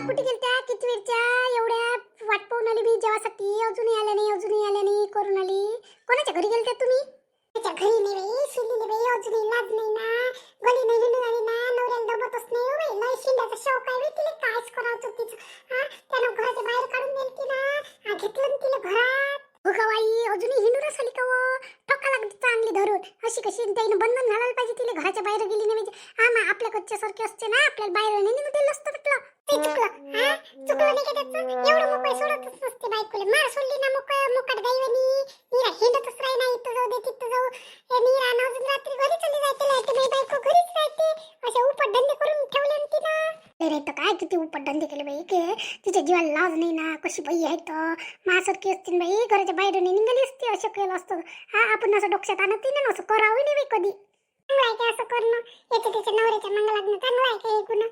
कुठे गेलत्या? किती वेळच्या एवढ्या वाट पाहून आली मी जेवासाठी, अजूनही आल्या नाही करून आली. कोणाच्या घरी गेलत्या तुम्ही? त्याच्या घरी नाही बाई, सुनीले बाई, अजूनही लाज नाही ना, गली नाही हिंडून आली ना, नवऱ्याला दबतच नाही हो बाई. लय शिंद्याचा शौक आहे बाई तिला, कायच करावं तिचं. त्यानं घराच्या बाहेर काढून दिलती ना, घेतलं ना तिला घरात. हो का बाई, अजूनही हिंडूनच आली का हो? ठोका लागते चांगली धरून. अशी कशी त्यानं बंधन घालायला पाहिजे तिला, घराच्या बाहेर गेली नाही म्हणजे. आपल्या कच्च्यासारखे असते ना, आपल्याला बाहेर नाही निघू दिलं असतं म्हटलं. ते चुकलं नाही का त्याचं? एवढं मोकळं सोडतच नसते बायकोला. मार सोडली ना मोकाट गाईवानी, नीरा हिंडतच राही ना, इथं जाऊ दे तिथं जाऊ. हे नीरा ना अजून रात्री घरी चली जायते, लाईट नाही, बायको घरीच राहते. असे उपट धंदे करून ठेवले ना तिनं. अरे तर काय किती उपट धंदे केले बाई, के तिच्या जीवाला लाज नाही ना. कशी बाई आहे तर माझ्यासारखी असते बाई, घराच्या बाहेर नाही निघाली असते. असं केलं असतं आपण असं डोक्यात आणत नाही ना, असं करावं नाही बाई कधी. चांगलं आहे का असं करणं? याचं त्याच्या नवऱ्याच्या मागं लागणं चांगलं आहे का? हे गुन्हा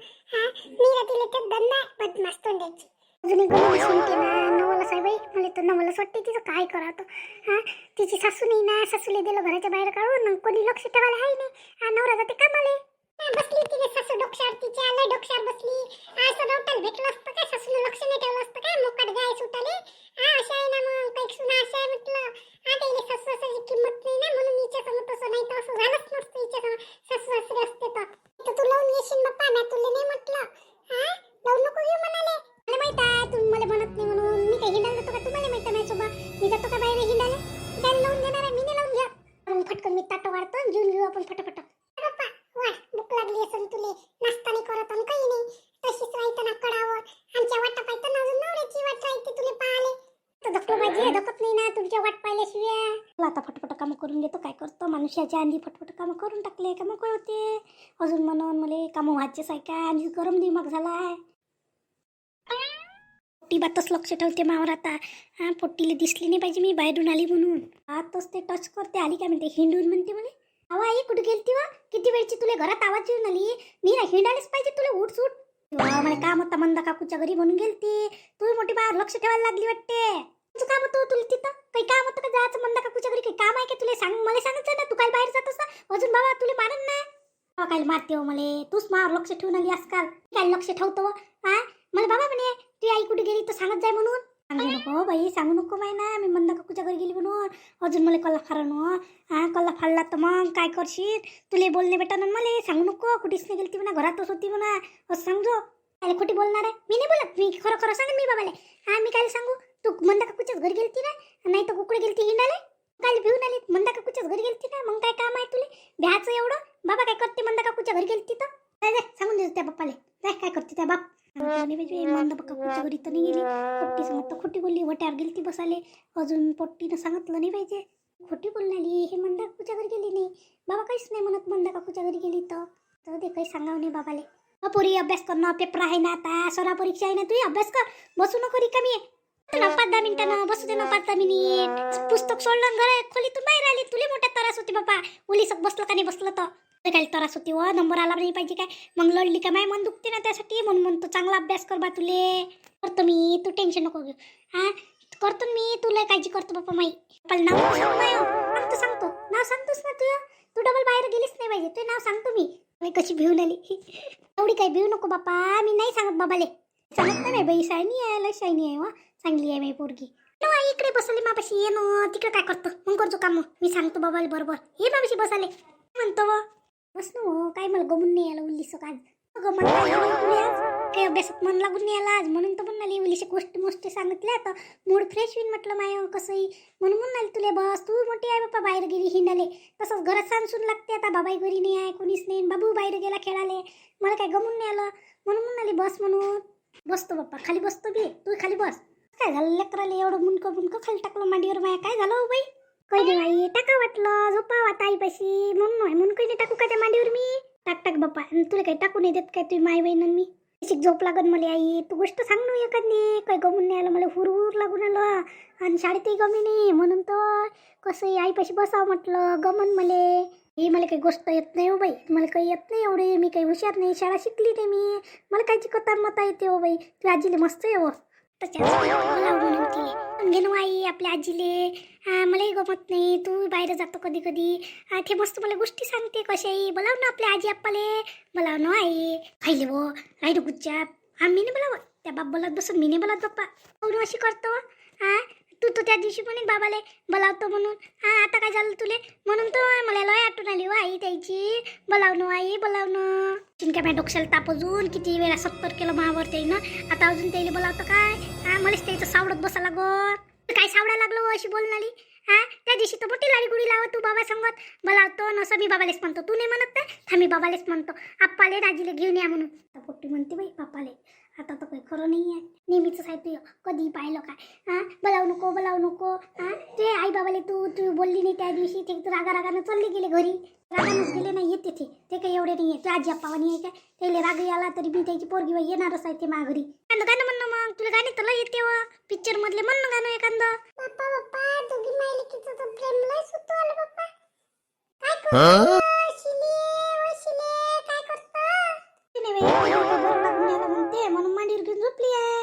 मीरा तिला तर धंदा बदमाश तोंडायची. अजून गोळी सुनते ना, नवलच आहे बाई. मला तर नवलच वाटते तिचं काय करावं. तिची सासू नाही ना, सासूला दिलं घराच्या बाहेर काढून, कोणी लक्ष ठेवायला आहे नाही. नवरा जाते कामाले. बसली तिने सासू डोक्यावर, तिच्या लय डोक्यावर बसली. असं डोक्याला भेटलं असतं काय? सासूला लक्ष नाही ठेवलं असतं काय? मोकाट गाय सुटाले. अशा आहे ना मग, काही सुना अशा आहे म्हटलं. आता इले सासू सासूची किंमत नाही ना, म्हणून हिच्या समोर तसं. नाही तर असं झालंच नसतं हिच्या समोर. सासू सासरे असते तर तू लावून येशील बाप्पा, मी तुला नाही म्हटलं. लावून नको घेऊ म्हणाले. मला माहित आहे तुम्ही मला म्हणत नाही म्हणून. मी काही हिंडायला जातो का? तुम्हाला माहित नाही सोबत मी जातो का बाहेर हिंडायला? त्याला लावून देणार आहे, मी नाही लावून घ्या. फटकन मी ताटं वाढतो, घेऊन घेऊ आपण फटाफट. बाप्पा वाढ, भूक लागली असेल तुले, नाश्ता नाही करत आणि काही नाही. तशीच राहतं ना कडावर. आमच्या वाटा पाहतं ना, अजून नवऱ्याची वाट राहते तुले पाहाले. तर धकलो पाहिजे, धकत नाही ना तुमच्या वाट पाहिल्याशिवाय. आता फटफट कामं करून घेतो. काय करतो मनुष्याच्या आधी फटफट कामं करून टाकले का मोकळे होते. अजून म्हणून मला कामं व्हायचेच आहे का? आणि गरम दिमाग झालाय. पोट्टी बातच लक्ष ठेवते मावर आता. पोट्टीला दिसली नाही पाहिजे मी बाहेरून आली म्हणून. आताच ते टच करते. आली काय म्हणते, हिंडून म्हणते मला. अवा आई कुठे गेलती वा? किती वेळची तुला घरात आवाज येऊन आली. नीरा हिंडायलाच पाहिजे तुला, उठ सूट. मला काम होता मंदा काकूच्या घरी म्हणून गेलती. तू मोठी बाहेर लक्ष ठेवायला लागली वाटते. तुझं काम होतं तुला तिथं? काही काम होतं का जायचं मंदा काकूच्या घरी? काही काम आहे का तुला? सांग, मला सांगायचं ना तू काय बाहेर जातोस ना. अजून बाबा तुला मारन ना. काय मारते हो मला? तूच मार लक्ष ठेवून आली आजकाल. काय लक्ष ठेवतो? मला बाबा म्हणे ती आई कुठे गेली तर सांगत जाय म्हणून. सांगू नको बाई, सांगू नको बाई ना, मी मंदा काकूच्या घरी गेली म्हणून. अजून मला कल्ला फारण. कल्ला फाडला तर मग काय करशील? तुला बोलणे बेटा ना, मला सांगू नको. कुठेच नाही गेली ती म्हणा, घरातच होती म्हणा. असं सांगतो काय? खोटी बोलणार आहे मी? नाही बोलत मी, खरं खरं सांग मी बाबाला. मी काय सांगू? तू मंदा काकूच्याच घरी गेलती ना, नाही तर कुकडे गेलती हिंडाले? काय भिवून आली? मंदा काकूच्याच घरी गेलती ना, मग काय काम आहे तुला भ्याचं एवढं? बाबा काय करते मंदा काकूच्या घरी गेलती तर? जाय सांगून देतो त्या बाप्पाले. जाय काय करते त्या बाप. मंदा काकूच्या घरी तर नाही गेली. पोट्टी सांगत तर खोटी बोलली. वट्यावर गेलती बसाले. अजून पोट्टीनं सांगितलं नाही पाहिजे. खोटी बोलणारी. हे मंदा काकूच्या घरी गेली नाही. बाबा काहीच नाही म्हणत मंदा काकूच्या घरी गेली तर ते काही सांगावं नाही बाबाले. पोरी अभ्यास करणं, पेपर आहे ना आता, सरा परीक्षा आहे ना, तू अभ्यास कर. बसू नको रिकामी आहे. 5-10 मिनिटानं बसू दे ना, 5-10 मिनिट. पुस्तक सोडलं घर खोलीतून बाहेर आली. तुला मोठा त्रास होते बाबा. उलीसक बसलं का नाही बसलं तर काही त्रास होते व नंबर आला नाही पाहिजे काय? मग लढली का माय मन दुखते ना, त्यासाठी म्हणून म्हणतो चांगला अभ्यास कर बा. तुले करतो मी, तू टेन्शन नको घेऊ. करतो मी, तुला काळजी करतो बाप्पा माई. पप्पाला नाव सांगतो नाव सांगतोस ना तू डबल बाहेर गेलीच नाही पाहिजे. ते नाव सांगतो मी. कशी भिवून आली. एवढी काही भिवू नको बाप्पा, मी नाही सांगत बाबाले. सांगत नाही बाई, शायनी आहे, लय शायनी आहे वा. चांगली आहे माझी पोरगी. इकडे बसले मापाशी. ये ना तिकडे काय करतो मग करतो काम. मी सांगतो बाबाला बरोबर. हे मापाशी बसाले म्हणतो व बस ना. काय मला गमून नाही आलं उल्लीस आज. गमन काही अभ्यासात मन लागून नाही आला आज, म्हणून तर म्हणाली उलीशी गोष्टी सांगितल्या तर मूड फ्रेश होईल म्हटलं माय कसंही. म्हणून म्हणाली तुला बस, तू मोठी आहे बाप्पा, बाहेर गेली हिंडाले. तसंच घरात सांसून लागते आता. बाबाई घरी नाही आहे, कोणीच नाही. बाबू बाहेर गेला खेळाले. मला काय गमून नाही आलं म्हणून म्हणाली बस म्हणून. बसतो बाप्पा, खाली बसतो बी. तू खाली बस. काय झालं लेकराले एवढं मुंडकं खाली टाकलं मांडीवर माया? काय झालं हो बाई? काही नाही बाई, टाका वाटलं झोपावा ताईपाशी म्हणून काही नाही टाकू का त्या मांडीवर मी? टाक बाप्पा. तुला काही टाकू नाही देत काय तुझी माय बहीण मी? शिक झोप लागत मला. आई तू गोष्ट सांग ना एखादी. काही गमून नाही आलं मला, हुरहुर लागून आलं. आणि शाळेतही गमी नाही म्हणून तर कसं आईपाशी बसावं म्हटलं. गमन मले ही मला काही गोष्ट येत नाही हो बाई. मला काही येत नाही एवढे. मी काही हुशार नाही, शाळा शिकली नाही मी. मला कायची कतार मता येते हो बाई. तुझ्या आजीले मस्त आहे हो. घे ना आई आपल्या आजीले. मलाही गमत नाही. तू बाहेर जातो कधी कधी. ते मस्त मला गोष्टी सांगते कशाही. बोलाव ना आपल्या आजी आप्पाले. बोलाव ना आई. खायले वो राहिलो गुच्चाप. आम्ही नाही बोलावं. त्या बाप बोलत बसून मी नाही बोलत बाप्पा. म्हणून अशी करतो हा. तू त्या दिवशी म्हणे बाबाले बोलावतो म्हणून. हा आता काय झालं तुले म्हणून तो मला लय आठवण आली आई त्याची. बोलावणं आई बोलावणं. चिंक्या माझ्या डोक्याला ताप अजून किती वेळा 70 केलं मावर ते ना. आता अजून त्याला बोलावतं काय. हा मलाच त्याचं सावडत बसा लागत. काय सावडा लागलो अशी बोलणारी. हा त्या दिवशी तर मोठी लाडी गुडी लावत तू बाबा सांगत बोलावतो नसं मी बाबालेच म्हणतो. तू नाही म्हणत नाही था मी बाबालेच म्हणतो. आप्पाले राजीले घेऊन या म्हणून. आता पोट्टी म्हणते बाई बापाले. आता तर काही खरं नाही आहे. नेहमीच आहे तू कधी पाहिलं काय. हा बोलावू नको. हा ते आई बाबाले तू बोलली नाही त्या दिवशी. ते रागानं चालले गेले घरी. रागानंच गेले नाही येते ते काही एवढे नाही आहे. आजी आप्पावानी आहे काय. त्याला राग आला तरी मी त्याची पोरगी येणारच आहे ते माघारी. गाणं म्हणणं मग तुला गाणे तर लय येते व पिक्चर मधले म्हणणं गाणं एखादं. बाप्पा दोघी मायलेकीचं तर प्रेम लय सुतू आलं बाप्पा. काय करतो शिले काय करतो. म्हणते म्हणून मांडीवर घेऊन झोपली आहे.